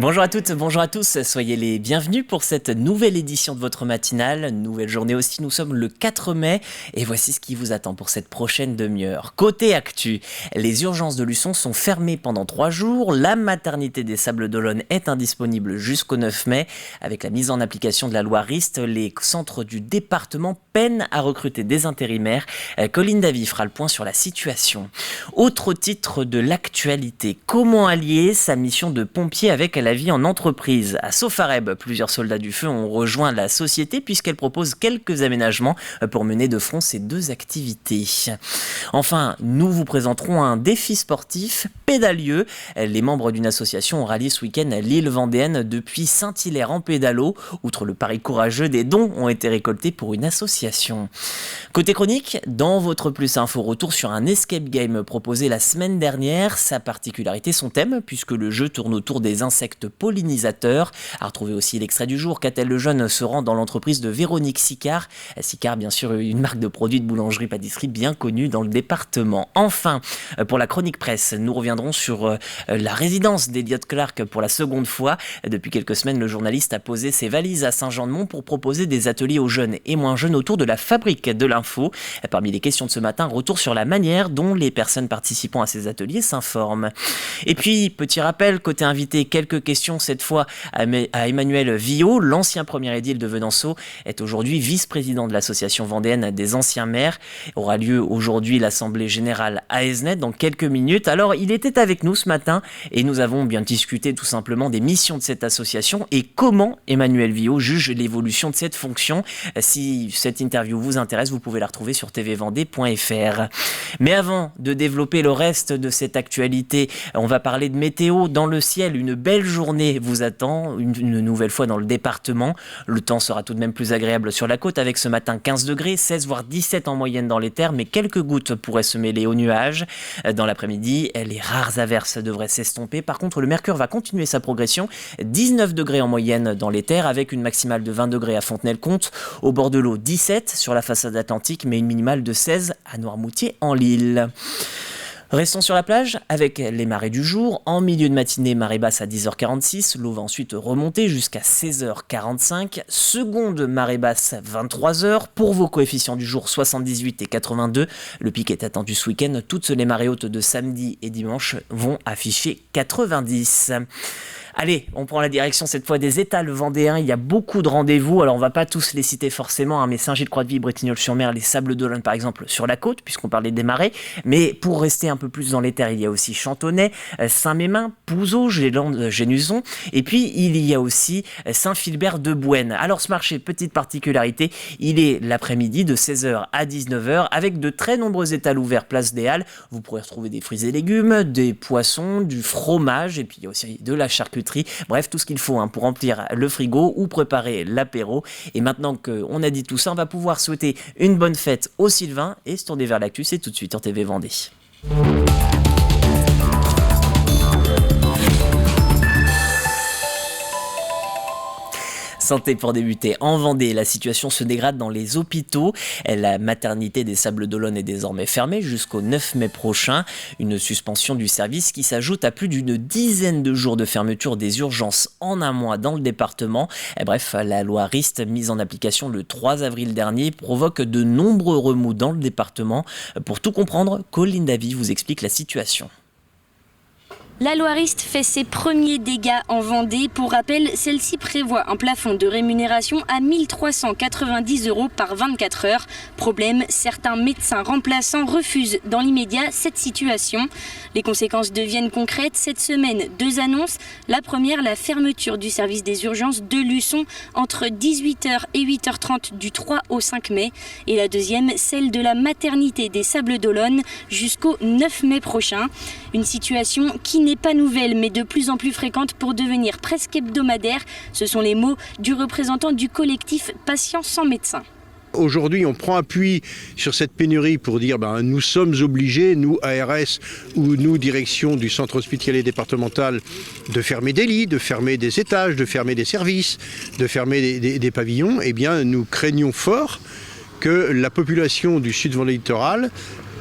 Bonjour à toutes, bonjour à tous, soyez les bienvenus pour cette nouvelle édition de votre matinale, nouvelle journée aussi, nous sommes le 4 mai et voici ce qui vous attend pour cette prochaine demi-heure. Côté actu, les urgences de Luçon sont fermées pendant 3 jours, la maternité des Sables d'Olonne est indisponible jusqu'au 9 mai. Avec la mise en application de la loi Rist, les centres du département peinent à recruter des intérimaires. Colline Davy fera le point sur la situation. Autre titre de l'actualité, comment allier sa mission de pompier avec la vie en entreprise. À Sofareb, plusieurs soldats du feu ont rejoint la société puisqu'elle propose quelques aménagements pour mener de front ces deux activités. Enfin, nous vous présenterons un défi sportif pédalieux. Les membres d'une association ont rallié ce week-end l'île vendéenne depuis Saint-Hilaire en pédalo. Outre le pari courageux, des dons ont été récoltés pour une association. Côté chronique, dans votre Plus Info, retour sur un escape game proposé la semaine dernière. Sa particularité, son thème, puisque le jeu tourne autour des insectes pollinisateurs. À retrouver aussi l'extrait du jour. Catel Lejeune se rend dans l'entreprise de Véronique Sicard. Sicard, bien sûr, une marque de produits de boulangerie-pâtisserie bien connue dans le département. Enfin, pour la chronique presse, nous reviendrons sur la résidence d'Eliott Clark pour la seconde fois. Depuis quelques semaines, le journaliste a posé ses valises à Saint-Jean-de-Mont pour proposer des ateliers aux jeunes et moins jeunes autour de la fabrique de l'info. Parmi les questions de ce matin, retour sur la manière dont les personnes participant à ces ateliers s'informent. Et puis, petit rappel, côté invité, quelques questions cette fois à Emmanuel Villot, l'ancien premier édile de Venanceau, est aujourd'hui vice-président de l'association vendéenne des anciens maires. Aura lieu aujourd'hui l'assemblée générale à Esnet dans quelques minutes. Alors il était avec nous ce matin et nous avons bien discuté tout simplement des missions de cette association et comment Emmanuel Villot juge l'évolution de cette fonction. Si cette interview vous intéresse, vous pouvez la retrouver sur tvvendée.fr. Mais avant de développer le reste de cette actualité, on va parler de météo. Dans le ciel, une belle journée vous attend, une nouvelle fois dans le département. Le temps sera tout de même plus agréable sur la côte avec ce matin 15 degrés, 16 voire 17 en moyenne dans les terres, mais quelques gouttes pourraient se mêler aux nuages. Dans l'après-midi, les rares averses devraient s'estomper. Par contre, le mercure va continuer sa progression. 19 degrés en moyenne dans les terres avec une maximale de 20 degrés à Fontenay-le-Comte. Au bord de l'eau, 17 sur la façade atlantique, mais une minimale de 16 à Noirmoutier en Lille. Restons sur la plage avec les marées du jour. En milieu de matinée, marée basse à 10h46. L'eau va ensuite remonter jusqu'à 16h45. Seconde marée basse 23h. Pour vos coefficients du jour 78 et 82. Le pic est attendu ce week-end. Toutes les marées hautes de samedi et dimanche vont afficher 90. Allez, on prend la direction cette fois des étals vendéens. Il y a beaucoup de rendez-vous. Alors, on va pas tous les citer forcément, mais Saint-Gilles-Croix-de-Vie, Bretignolles-sur-Mer, les Sables d'Olonne, par exemple, sur la côte, puisqu'on parlait des marais. Mais pour rester un peu plus dans les terres, il y a aussi Chantonnay, Saint-Mémin, Pouzeau, Génuson. Et puis, il y a aussi Saint-Philbert-de-Bouenne. Alors, ce marché, petite particularité, il est l'après-midi de 16h à 19h avec de très nombreux étals ouverts place des Halles. Vous pourrez retrouver des fruits et légumes, des poissons, du fromage et puis il y a aussi de la charcuterie. Bref, tout ce qu'il faut pour remplir le frigo ou préparer l'apéro. Et maintenant qu'on a dit tout ça, on va pouvoir souhaiter une bonne fête aux Sylvains et se tourner vers l'actu. C'est tout de suite en TV Vendée. Santé pour débuter. En Vendée, la situation se dégrade dans les hôpitaux. La maternité des Sables d'Olonne est désormais fermée jusqu'au 9 mai prochain. Une suspension du service qui s'ajoute à plus d'une dizaine de jours de fermeture des urgences en un mois dans le département. Bref, la loi Rist, mise en application le 3 avril dernier, provoque de nombreux remous dans le département. Pour tout comprendre, Colline Davy vous explique la situation. La loi Rist fait ses premiers dégâts en Vendée. Pour rappel, celle-ci prévoit un plafond de rémunération à 1 390 € par 24 heures. Problème, certains médecins remplaçants refusent dans l'immédiat cette situation. Les conséquences deviennent concrètes. Cette semaine, 2 annonces. La première, la fermeture du service des urgences de Luçon entre 18h et 8h30 du 3 au 5 mai. Et la deuxième, celle de la maternité des Sables d'Olonne jusqu'au 9 mai prochain. Une situation qui n'est pas nouvelle mais de plus en plus fréquente pour devenir presque hebdomadaire. Ce sont les mots du représentant du collectif Patients sans médecin. Aujourd'hui, on prend appui sur cette pénurie pour dire nous sommes obligés, nous ARS ou nous direction du centre hospitalier départemental, de fermer des lits, de fermer des étages, de fermer des services, de fermer des pavillons. Eh bien, nous craignons fort que la population du sud Vendée littoral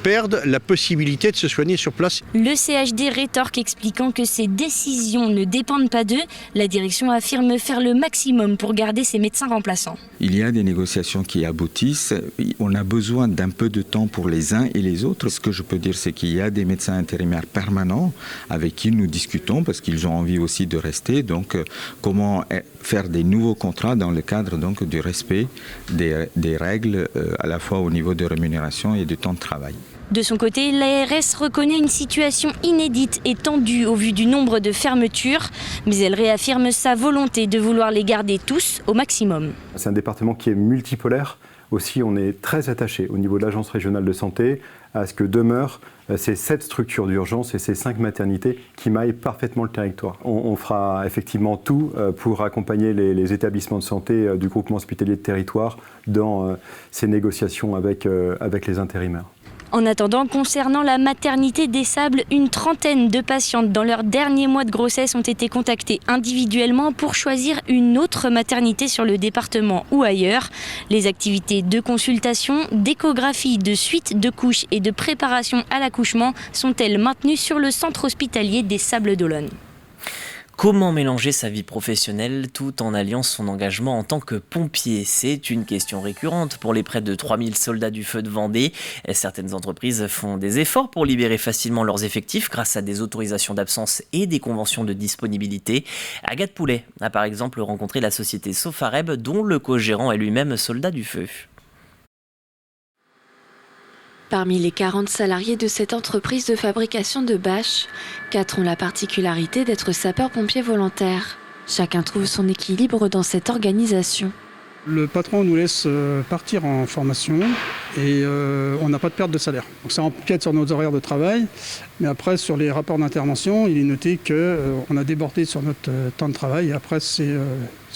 perdent la possibilité de se soigner sur place. Le CHD rétorque expliquant que ces décisions ne dépendent pas d'eux. La direction affirme faire le maximum pour garder ses médecins remplaçants. Il y a des négociations qui aboutissent. On a besoin d'un peu de temps pour les uns et les autres. Ce que je peux dire, c'est qu'il y a des médecins intérimaires permanents avec qui nous discutons parce qu'ils ont envie aussi de rester. Donc, comment faire des nouveaux contrats dans le cadre donc, du respect des règles à la fois au niveau de rémunération et de temps de travail. De son côté, l'ARS reconnaît une situation inédite et tendue au vu du nombre de fermetures, mais elle réaffirme sa volonté de vouloir les garder tous au maximum. C'est un département qui est multipolaire. Aussi, on est très attaché au niveau de l'Agence régionale de santé à ce que demeurent ces 7 structures d'urgence et ces 5 maternités qui maillent parfaitement le territoire. On fera effectivement tout pour accompagner les établissements de santé du groupement hospitalier de territoire dans ces négociations avec les intérimaires. En attendant, concernant la maternité des Sables, une trentaine de patientes dans leurs derniers mois de grossesse ont été contactées individuellement pour choisir une autre maternité sur le département ou ailleurs. Les activités de consultation, d'échographie, de suite de couches et de préparation à l'accouchement sont-elles maintenues sur le centre hospitalier des Sables d'Olonne. Comment mélanger sa vie professionnelle tout en alliant son engagement en tant que pompier? C'est une question récurrente pour les près de 3000 soldats du feu de Vendée. Certaines entreprises font des efforts pour libérer facilement leurs effectifs grâce à des autorisations d'absence et des conventions de disponibilité. Agathe Poulet a par exemple rencontré la société Sofareb dont le co-gérant est lui-même soldat du feu. Parmi les 40 salariés de cette entreprise de fabrication de bâches, 4 ont la particularité d'être sapeurs-pompiers volontaires. Chacun trouve son équilibre dans cette organisation. Le patron nous laisse partir en formation et on n'a pas de perte de salaire. Donc ça empiète sur nos horaires de travail, mais après sur les rapports d'intervention, il est noté qu'on a débordé sur notre temps de travail et après c'est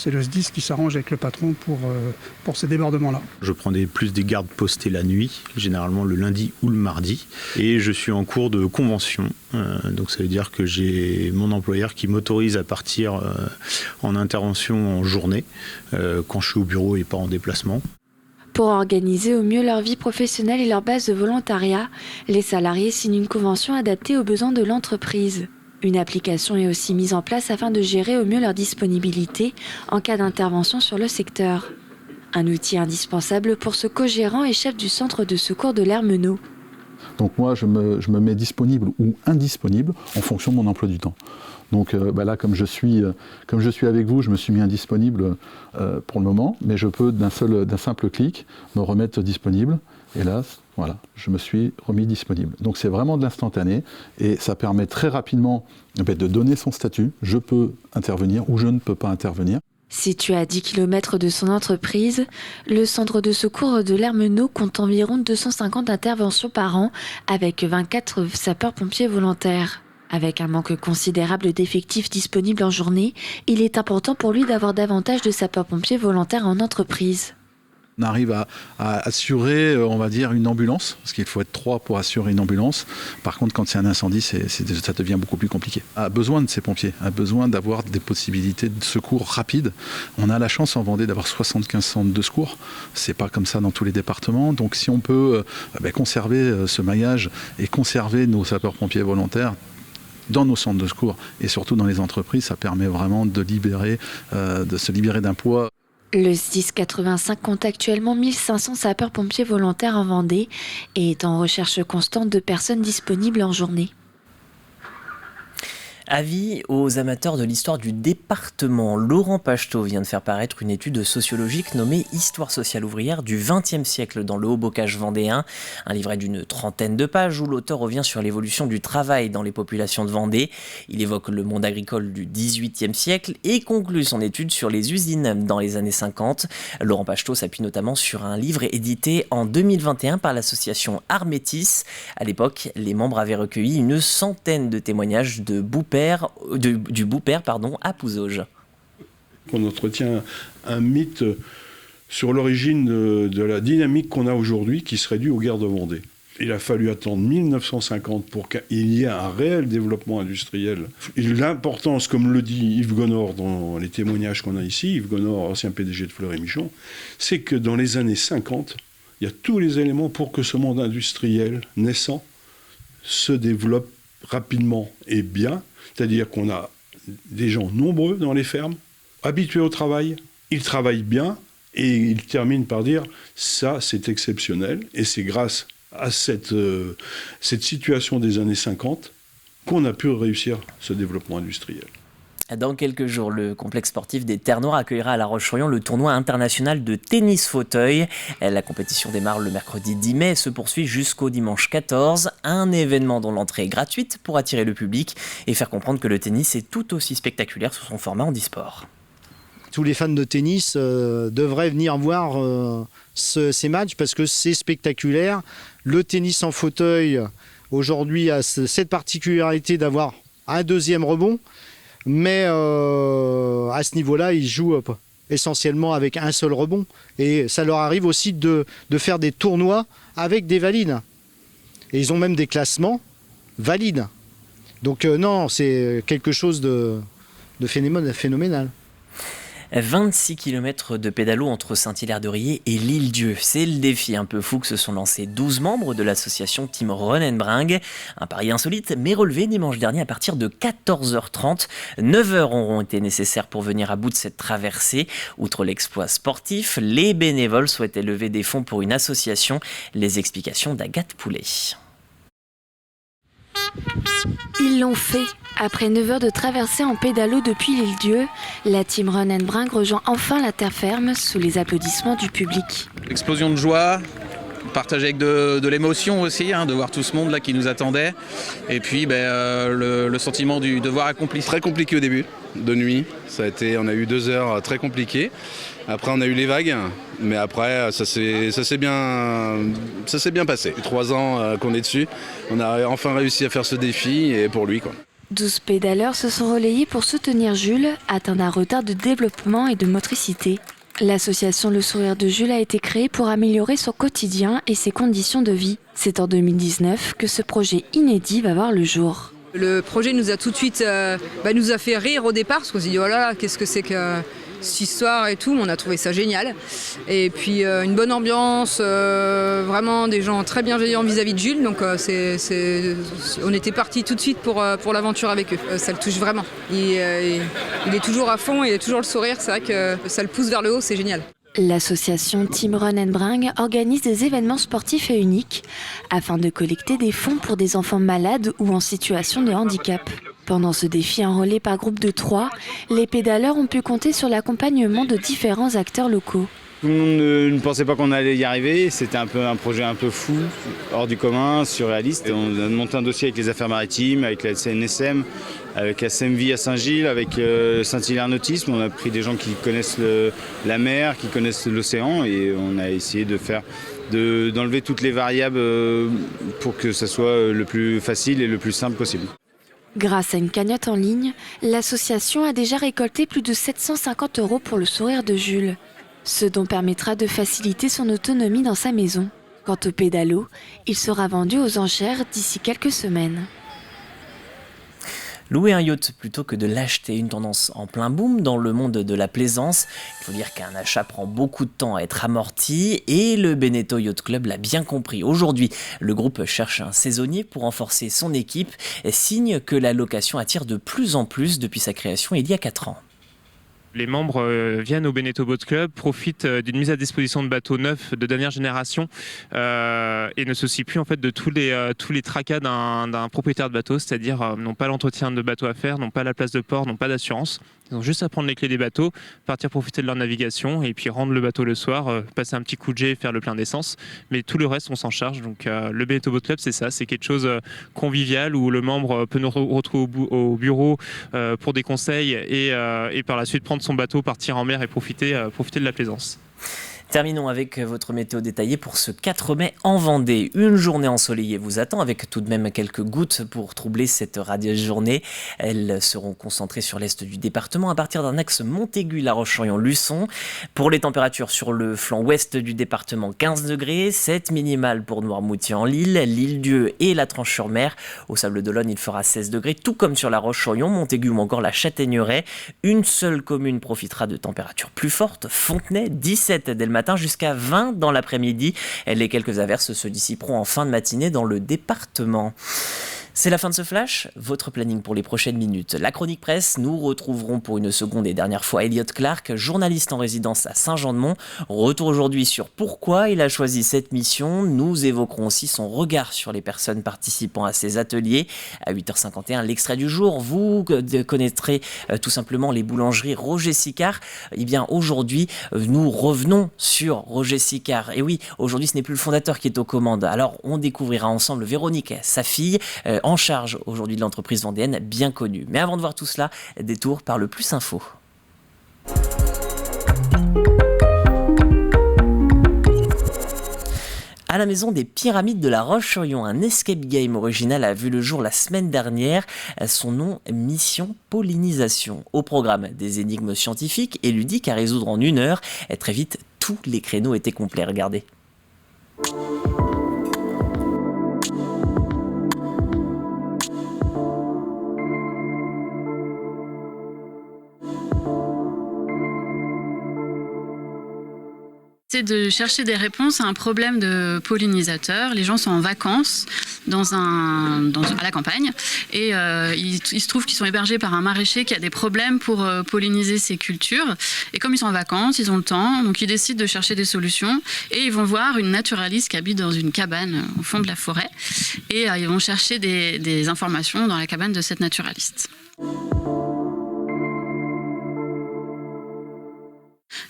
le SDIS qui s'arrange avec le patron pour ces débordements-là. Je prends plus des gardes postés la nuit, généralement le lundi ou le mardi, et je suis en cours de convention. Donc ça veut dire que j'ai mon employeur qui m'autorise à partir en intervention en journée, quand je suis au bureau et pas en déplacement. Pour organiser au mieux leur vie professionnelle et leur base de volontariat, les salariés signent une convention adaptée aux besoins de l'entreprise. Une application est aussi mise en place afin de gérer au mieux leur disponibilité en cas d'intervention sur le secteur. Un outil indispensable pour ce co-gérant et chef du centre de secours de l'Hermenot. Donc moi, je me mets disponible ou indisponible en fonction de mon emploi du temps. Donc là, comme je suis avec vous, je me suis mis indisponible pour le moment, mais je peux d'un simple clic me remettre disponible. Et là, voilà, je me suis remis disponible. Donc c'est vraiment de l'instantané et ça permet très rapidement de donner son statut. Je peux intervenir ou je ne peux pas intervenir. Situé à 10 km de son entreprise, le centre de secours de l'Hermenot compte environ 250 interventions par an avec 24 sapeurs-pompiers volontaires. Avec un manque considérable d'effectifs disponibles en journée, il est important pour lui d'avoir davantage de sapeurs-pompiers volontaires en entreprise. On arrive à assurer, on va dire, une ambulance, parce qu'il faut être 3 pour assurer une ambulance. Par contre, quand c'est un incendie, ça devient beaucoup plus compliqué. A besoin de ces pompiers, a besoin d'avoir des possibilités de secours rapides. On a la chance en Vendée d'avoir 75 centres de secours. C'est pas comme ça dans tous les départements. Donc si on peut conserver ce maillage et conserver nos sapeurs-pompiers volontaires dans nos centres de secours et surtout dans les entreprises, ça permet vraiment de se libérer d'un poids. Le SDIS 85 compte actuellement 1500 sapeurs-pompiers volontaires en Vendée et est en recherche constante de personnes disponibles en journée. Avis aux amateurs de l'histoire du département. Laurent Pachtot vient de faire paraître une étude sociologique nommée « Histoire sociale ouvrière du XXe siècle dans le Haut-Bocage vendéen ». Un livret d'une trentaine de pages où l'auteur revient sur l'évolution du travail dans les populations de Vendée. Il évoque le monde agricole du XVIIIe siècle et conclut son étude sur les usines dans les années 50. Laurent Pachtot s'appuie notamment sur un livre édité en 2021 par l'association Armétis. À l'époque, les membres avaient recueilli une centaine de témoignages du Boupère à Pouzauges. On entretient un mythe sur l'origine de la dynamique qu'on a aujourd'hui qui serait due aux guerres de Vendée. Il a fallu attendre 1950 pour qu'il y ait un réel développement industriel. Et l'importance, comme le dit Yves Gonor dans les témoignages qu'on a ici, Yves Gonor, ancien PDG de Fleury Michon, c'est que dans les années 50, Il y a tous les éléments pour que ce monde industriel naissant se développe rapidement et bien. C'est-à-dire qu'on a des gens nombreux dans les fermes, habitués au travail, ils travaillent bien, et ils terminent par dire « ça, c'est exceptionnel ». Et c'est grâce à cette situation des années 50 qu'on a pu réussir ce développement industriel. Dans quelques jours, le complexe sportif des Terres Noires accueillera à La Roche-sur-Yon le tournoi international de tennis fauteuil. La compétition démarre le mercredi 10 mai et se poursuit jusqu'au dimanche 14. Un événement dont l'entrée est gratuite pour attirer le public et faire comprendre que le tennis est tout aussi spectaculaire sous son format handisport. Tous les fans de tennis devraient venir voir ces matchs parce que c'est spectaculaire. Le tennis en fauteuil, aujourd'hui, a cette particularité d'avoir un deuxième rebond. Mais à ce niveau-là, ils jouent essentiellement avec un seul rebond. Et ça leur arrive aussi de faire des tournois avec des valides. Et ils ont même des classements valides. Donc non, c'est quelque chose de phénoménal. 26 km de pédalo entre Saint-Hilaire-de-Riez et l'Île-Dieu. C'est le défi un peu fou que se sont lancés 12 membres de l'association Team Run & Bring. Un pari insolite, mais relevé dimanche dernier à partir de 14h30. 9 heures auront été nécessaires pour venir à bout de cette traversée. Outre l'exploit sportif, les bénévoles souhaitaient lever des fonds pour une association. Les explications d'Agathe Poulet. Ils l'ont fait. Après 9 heures de traversée en pédalo depuis l'Île-Dieu, la Team Run & Bring rejoint enfin la terre ferme sous les applaudissements du public. Explosion de joie, partager avec de l'émotion aussi, de voir tout ce monde là qui nous attendait. Et puis le sentiment du devoir accompli. Très compliqué au début, de nuit. On a eu 2 heures très compliquées. Après on a eu les vagues, mais après ça s'est bien passé. 3 ans qu'on est dessus, on a enfin réussi à faire ce défi et pour lui quoi. 12 pédaleurs se sont relayés pour soutenir Jules, atteint d'un retard de développement et de motricité. L'association Le Sourire de Jules a été créée pour améliorer son quotidien et ses conditions de vie. C'est en 2019 que ce projet inédit va voir le jour. Le projet nous a tout de suite nous a fait rire au départ, parce qu'on s'est dit « oh là là, qu'est-ce que c'est que cette histoire et tout », on a trouvé ça génial. Et puis une bonne ambiance, vraiment des gens très bienveillants vis-à-vis de Jules, donc on était partis tout de suite pour l'aventure avec eux. Ça le touche vraiment. Il est toujours à fond, il a toujours le sourire, c'est vrai que ça le pousse vers le haut, c'est génial. L'association Team Run & Bring organise des événements sportifs et uniques afin de collecter des fonds pour des enfants malades ou en situation de handicap. Pendant ce défi enrôlé par groupe de 3, les pédaleurs ont pu compter sur l'accompagnement de différents acteurs locaux. Tout le monde ne pensait pas qu'on allait y arriver, c'était un projet un peu fou, hors du commun, surréaliste. On a monté un dossier avec les affaires maritimes, avec la CNSM, avec la SEMVI à Saint-Gilles, avec Saint-Hilaire Nautisme. On a pris des gens qui connaissent la mer, qui connaissent l'océan et on a essayé d'enlever toutes les variables pour que ça soit le plus facile et le plus simple possible. Grâce à une cagnotte en ligne, l'association a déjà récolté plus de 750 € pour le sourire de Jules. Ce dont permettra de faciliter son autonomie dans sa maison. Quant au pédalo, il sera vendu aux enchères d'ici quelques semaines. Louer un yacht plutôt que de l'acheter, une tendance en plein boom dans le monde de la plaisance. Il faut dire qu'un achat prend beaucoup de temps à être amorti et le Beneteau Yacht Club l'a bien compris. Aujourd'hui, le groupe cherche un saisonnier pour renforcer son équipe, signe que la location attire de plus en plus depuis sa création il y a 4 ans. Les membres viennent au Beneteau Boat Club, profitent d'une mise à disposition de bateaux neufs de dernière génération et ne se soucient plus en fait de tous les tracas d'un propriétaire de bateau, c'est-à-dire n'ont pas l'entretien de bateau à faire, n'ont pas la place de port, n'ont pas d'assurance. Ils ont juste à prendre les clés des bateaux, partir profiter de leur navigation et puis rendre le bateau le soir, passer un petit coup de jet, faire le plein d'essence. Mais tout le reste, on s'en charge. Donc le Beneteau Boat Club, c'est ça, c'est quelque chose convivial où le membre peut nous retrouver au bureau pour des conseils et par la suite prendre son bateau, partir en mer et profiter de la plaisance. Terminons avec votre météo détaillée pour ce 4 mai en Vendée. Une journée ensoleillée vous attend avec tout de même quelques gouttes pour troubler cette radieuse journée. Elles seront concentrées sur l'est du département à partir d'un axe Montaigu-La Roche-sur-Yon-Luçon. Pour les températures sur le flanc ouest du département, 15 degrés, 7 minimales pour Noirmoutier-en-l'Île, l'Île-Dieu et la Tranche-sur-Mer. Au Sable-d'Olonne, il fera 16 degrés, tout comme sur La Roche-sur-Yon, Montaigu ou encore la Châtaigneraie. Une seule commune profitera de températures plus fortes, Fontenay, 17 dès le matin matin jusqu'à 20 dans l'après-midi. Les quelques averses se dissiperont en fin de matinée dans le département. C'est la fin de ce flash, votre planning pour les prochaines minutes. La chronique presse, nous retrouverons pour une seconde et dernière fois Elliot Clark, journaliste en résidence à Saint-Jean-de-Mont. Retour aujourd'hui sur pourquoi il a choisi cette mission. Nous évoquerons aussi son regard sur les personnes participant à ces ateliers. À 8h51, l'extrait du jour, vous connaîtrez tout simplement les boulangeries Roger Sicard. Eh bien aujourd'hui, nous revenons sur Roger Sicard. Et oui, aujourd'hui ce n'est plus le fondateur qui est aux commandes. Alors on découvrira ensemble Véronique, sa fille, en charge aujourd'hui de l'entreprise vendéenne bien connue. Mais avant de voir tout cela, détour par le Plus Info. À la maison des Pyramides de la Roche-sur-Yon, un escape game original a vu le jour la semaine dernière. Son nom, Mission Pollinisation. Au programme, des énigmes scientifiques et ludiques à résoudre en 1 heure. Et très vite, tous les créneaux étaient complets. Regardez. C'est de chercher des réponses à un problème de pollinisateurs. Les gens sont en vacances à la campagne et il se trouve qu'ils sont hébergés par un maraîcher qui a des problèmes pour polliniser ses cultures. Et comme ils sont en vacances, ils ont le temps, donc ils décident de chercher des solutions et ils vont voir une naturaliste qui habite dans une cabane au fond de la forêt et ils vont chercher des informations dans la cabane de cette naturaliste.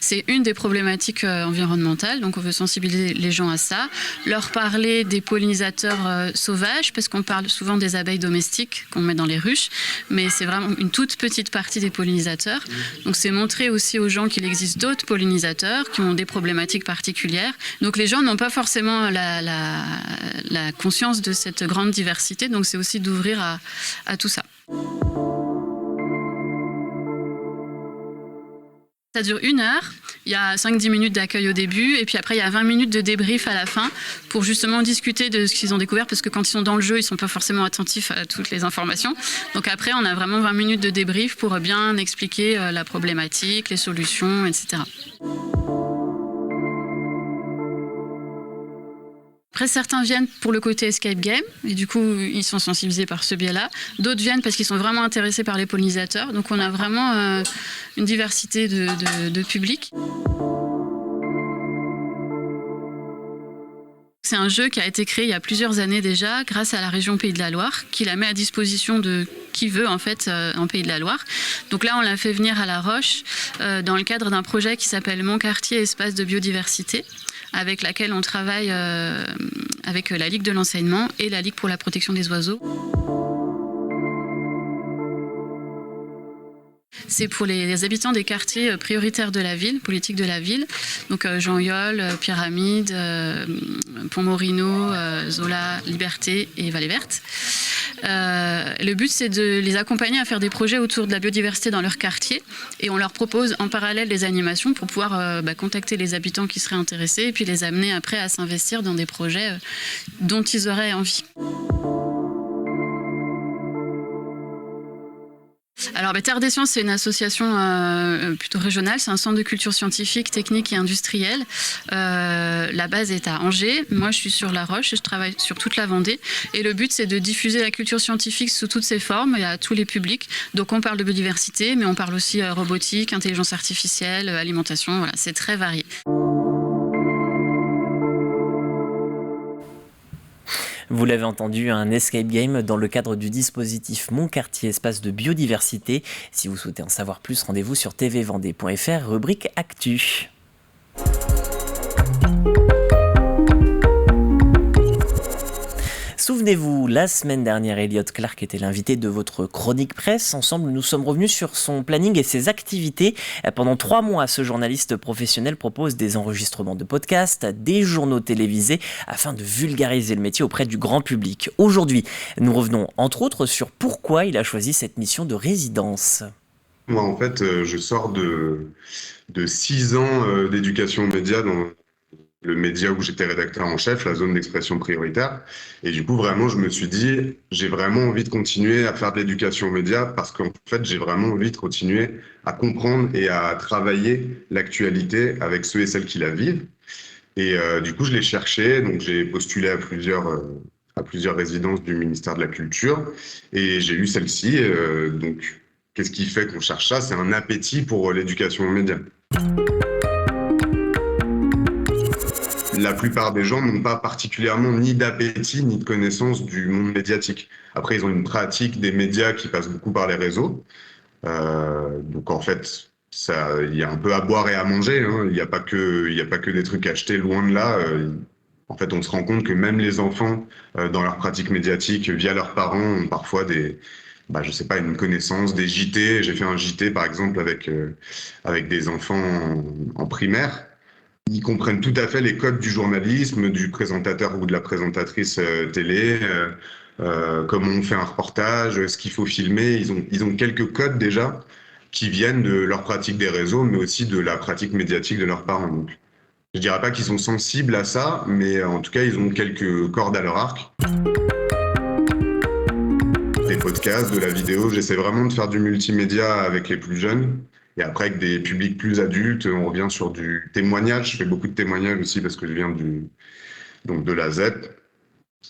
C'est une des problématiques environnementales, donc on veut sensibiliser les gens à ça, leur parler des pollinisateurs sauvages, parce qu'on parle souvent des abeilles domestiques qu'on met dans les ruches, mais c'est vraiment une toute petite partie des pollinisateurs. Donc c'est montrer aussi aux gens qu'il existe d'autres pollinisateurs qui ont des problématiques particulières. Donc les gens n'ont pas forcément la conscience de cette grande diversité, donc c'est aussi d'ouvrir à tout ça. Ça dure 1 heure, il y a 5-10 minutes d'accueil au début et puis après il y a 20 minutes de débrief à la fin pour justement discuter de ce qu'ils ont découvert parce que quand ils sont dans le jeu, ils ne sont pas forcément attentifs à toutes les informations. Donc après, on a vraiment 20 minutes de débrief pour bien expliquer la problématique, les solutions, etc. Après, certains viennent pour le côté escape game, et du coup, ils sont sensibilisés par ce biais-là. D'autres viennent parce qu'ils sont vraiment intéressés par les pollinisateurs. Donc, on a vraiment une diversité de publics. C'est un jeu qui a été créé il y a plusieurs années déjà, grâce à la région Pays de la Loire, qui la met à disposition de qui veut en fait en Pays de la Loire. Donc là, on l'a fait venir à La Roche dans le cadre d'un projet qui s'appelle Mon quartier espace de biodiversité, avec laquelle on travaille avec la Ligue de l'enseignement et la Ligue pour la protection des oiseaux. C'est pour les habitants des quartiers prioritaires de la ville, politique de la ville, donc Jean Yol, Pyramide, Pont-Morino, Zola, Liberté et Vallée Verte. Le but, c'est de les accompagner à faire des projets autour de la biodiversité dans leur quartier et on leur propose en parallèle des animations pour pouvoir contacter les habitants qui seraient intéressés et puis les amener après à s'investir dans des projets dont ils auraient envie. Alors, Terre des Sciences, c'est une association plutôt régionale, c'est un centre de culture scientifique, technique et industrielle. La base est à Angers, moi je suis sur La Roche et je travaille sur toute la Vendée. Et le but, c'est de diffuser la culture scientifique sous toutes ses formes et à tous les publics. Donc on parle de biodiversité, mais on parle aussi robotique, intelligence artificielle, alimentation, voilà, c'est très varié. Vous l'avez entendu, un escape game dans le cadre du dispositif Mon quartier espace de biodiversité. Si vous souhaitez en savoir plus, rendez-vous sur tvvendée.fr, rubrique Actu. Souvenez-vous, la semaine dernière, Elliot Clark était l'invité de votre chronique presse. Ensemble, nous sommes revenus sur son planning et ses activités. Pendant 3 mois, ce journaliste professionnel propose des enregistrements de podcasts, des journaux télévisés, afin de vulgariser le métier auprès du grand public. Aujourd'hui, nous revenons entre autres sur pourquoi il a choisi cette mission de résidence. Moi, en fait, je sors de 6 ans d'éducation aux médias dans le média où j'étais rédacteur en chef, la zone d'expression prioritaire. Et du coup, vraiment, je me suis dit, j'ai vraiment envie de continuer à faire de l'éducation aux médias parce qu'en fait, j'ai vraiment envie de continuer à comprendre et à travailler l'actualité avec ceux et celles qui la vivent. Et du coup, je l'ai cherché. Donc, j'ai postulé à plusieurs résidences du ministère de la Culture et j'ai eu celle-ci. Donc, qu'est-ce qui fait qu'on cherche ça? C'est un appétit pour l'éducation aux médias. La plupart des gens n'ont pas particulièrement ni d'appétit ni de connaissance du monde médiatique. Après, ils ont une pratique des médias qui passe beaucoup par les réseaux. Donc en fait, il y a un peu à boire et à manger. Hein. Il n'y a pas que des trucs achetés, loin de là. En fait, on se rend compte que même les enfants, dans leur pratique médiatique, via leurs parents, ont parfois une connaissance, des JT. J'ai fait un JT, par exemple, avec des enfants en primaire. Ils comprennent tout à fait les codes du journalisme, du présentateur ou de la présentatrice télé, comment on fait un reportage, ce qu'il faut filmer. Ils ont quelques codes déjà qui viennent de leur pratique des réseaux, mais aussi de la pratique médiatique de leurs parents. Donc, je ne dirais pas qu'ils sont sensibles à ça, mais en tout cas, ils ont quelques cordes à leur arc. Des podcasts, de la vidéo, j'essaie vraiment de faire du multimédia avec les plus jeunes. Et après, avec des publics plus adultes, on revient sur du témoignage. Je fais beaucoup de témoignages aussi parce que je viens de la ZEP,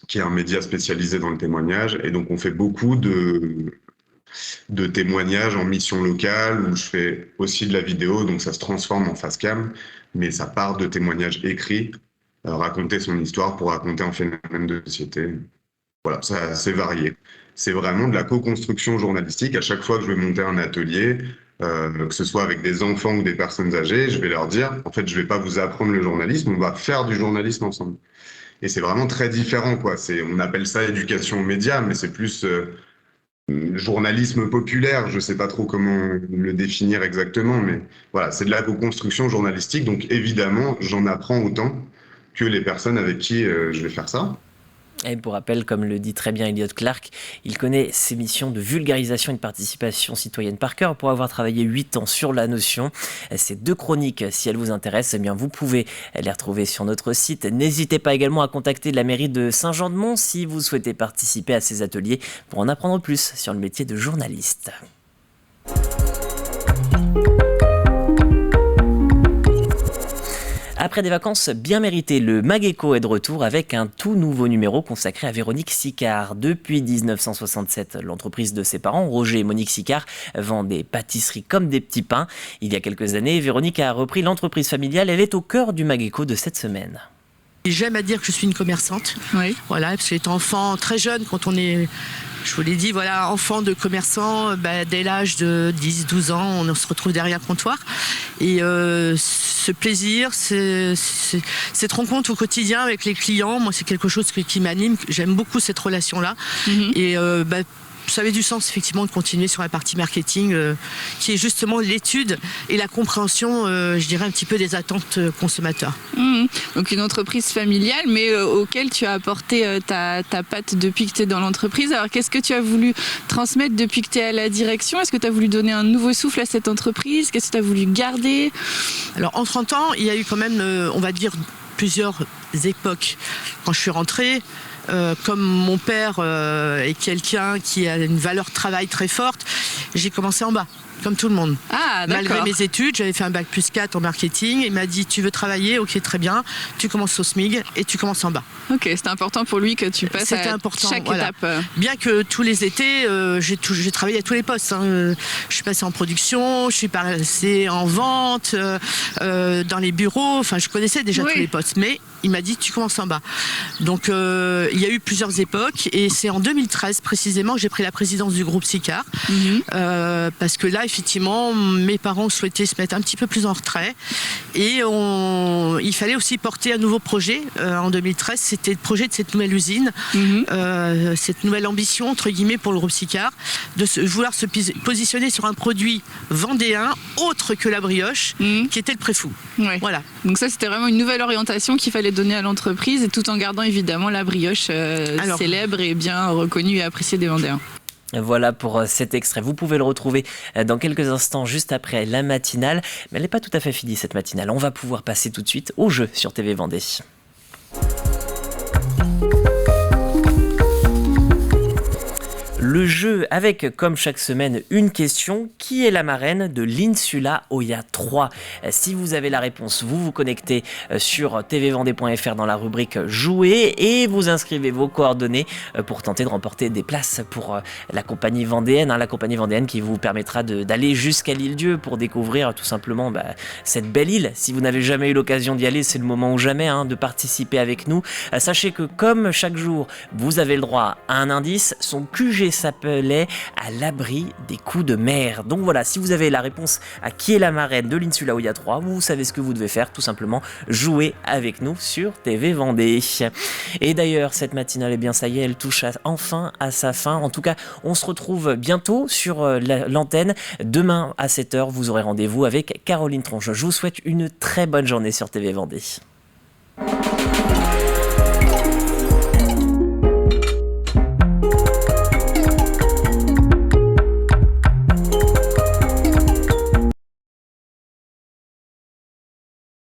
qui est un média spécialisé dans le témoignage. Et donc, on fait beaucoup de témoignages en mission locale où je fais aussi de la vidéo. Donc, ça se transforme en face cam, mais ça part de témoignages écrits, raconter son histoire pour raconter un phénomène de société. Voilà, ça, c'est varié. C'est vraiment de la co-construction journalistique. À chaque fois que je vais monter un atelier, que ce soit avec des enfants ou des personnes âgées, je vais leur dire, en fait, je ne vais pas vous apprendre le journalisme, on va faire du journalisme ensemble. Et c'est vraiment très différent, quoi. On appelle ça éducation aux médias, mais c'est plus journalisme populaire. Je ne sais pas trop comment le définir exactement, mais voilà, c'est de la co-construction journalistique. Donc évidemment, j'en apprends autant que les personnes avec qui je vais faire ça. Et pour rappel, comme le dit très bien Elliot Clark, il connaît ses missions de vulgarisation et de participation citoyenne par cœur pour avoir travaillé 8 ans sur la notion. Ces 2 chroniques, si elles vous intéressent, eh bien vous pouvez les retrouver sur notre site. N'hésitez pas également à contacter la mairie de Saint-Jean-de-Mont si vous souhaitez participer à ces ateliers pour en apprendre plus sur le métier de journaliste. Après des vacances bien méritées, le Mageco est de retour avec un tout nouveau numéro consacré à Véronique Sicard. Depuis 1967, l'entreprise de ses parents, Roger et Monique Sicard, vend des pâtisseries comme des petits pains. Il y a quelques années, Véronique a repris l'entreprise familiale. Elle est au cœur du Mageco de cette semaine. J'aime à dire que je suis une commerçante. Oui. Voilà, parce que j'étais enfant très jeune quand on est... Je vous l'ai dit, voilà, enfant de commerçant, dès l'âge de 10-12 ans, on se retrouve derrière un comptoir. Et ce plaisir, cette rencontre au quotidien avec les clients, moi c'est quelque chose qui m'anime. J'aime beaucoup cette relation-là. Mm-hmm. Et ça avait du sens effectivement de continuer sur la partie marketing qui est justement l'étude et la compréhension, je dirais un petit peu des attentes consommateurs. Mmh. Donc une entreprise familiale mais auquel tu as apporté ta patte depuis que tu es dans l'entreprise. Alors qu'est-ce que tu as voulu transmettre depuis que tu es à la direction? Est-ce que tu as voulu donner un nouveau souffle à cette entreprise? Qu'est-ce que tu as voulu garder? Alors en 30 ans, il y a eu quand même, on va dire, plusieurs époques. Quand je suis rentrée, comme mon père est quelqu'un qui a une valeur travail très forte, j'ai commencé en bas, comme tout le monde. Ah, d'accord. Malgré mes études, j'avais fait un bac plus 4 en marketing. Il m'a dit, tu veux travailler? Ok, très bien. Tu commences au SMIG et tu commences en bas. Ok, c'était important pour lui que tu passes à chaque étape. Bien que tous les étés, j'ai travaillé à tous les postes. Hein. Je suis passée en production, je suis passée en vente, dans les bureaux. Enfin, je connaissais déjà tous les postes. Mais il m'a dit, tu commences en bas. Donc, il y a eu plusieurs époques. Et c'est en 2013, précisément, que j'ai pris la présidence du groupe Sicard. Mm-hmm. Parce que là, effectivement, mes parents souhaitaient se mettre un petit peu plus en retrait. Et il fallait aussi porter un nouveau projet. En 2013, c'était le projet de cette nouvelle usine, cette nouvelle ambition, entre guillemets, pour le groupe Sicard, de vouloir se positionner sur un produit vendéen autre que la brioche, qui était le Préfou. Ouais. Voilà. Donc ça, c'était vraiment une nouvelle orientation qu'il fallait donner à l'entreprise, et tout en gardant évidemment la brioche célèbre et bien reconnue et appréciée des Vendéens. Voilà pour cet extrait. Vous pouvez le retrouver dans quelques instants, juste après la matinale. Mais elle n'est pas tout à fait finie, cette matinale. On va pouvoir passer tout de suite au jeu sur TV Vendée. Le jeu avec, comme chaque semaine, une question. Qui est la marraine de l'Insula Oya 3 ? Si vous avez la réponse, vous vous connectez sur tvvendée.fr dans la rubrique Jouer et vous inscrivez vos coordonnées pour tenter de remporter des places pour la compagnie vendéenne. La compagnie vendéenne qui vous permettra d'aller jusqu'à l'Île-Dieu pour découvrir tout simplement cette belle île. Si vous n'avez jamais eu l'occasion d'y aller, c'est le moment ou jamais de participer avec nous. Sachez que comme chaque jour, vous avez le droit à un indice. Son QG s'appelait À l'abri des coups de mer. Donc voilà, si vous avez la réponse à qui est la marraine de l'Insula Oya 3, vous savez ce que vous devez faire, tout simplement jouer avec nous sur TV Vendée. Et d'ailleurs, cette matinale, ça y est, elle touche enfin à sa fin. En tout cas, on se retrouve bientôt sur l'antenne. Demain à 7h, vous aurez rendez-vous avec Caroline Tronche. Je vous souhaite une très bonne journée sur TV Vendée.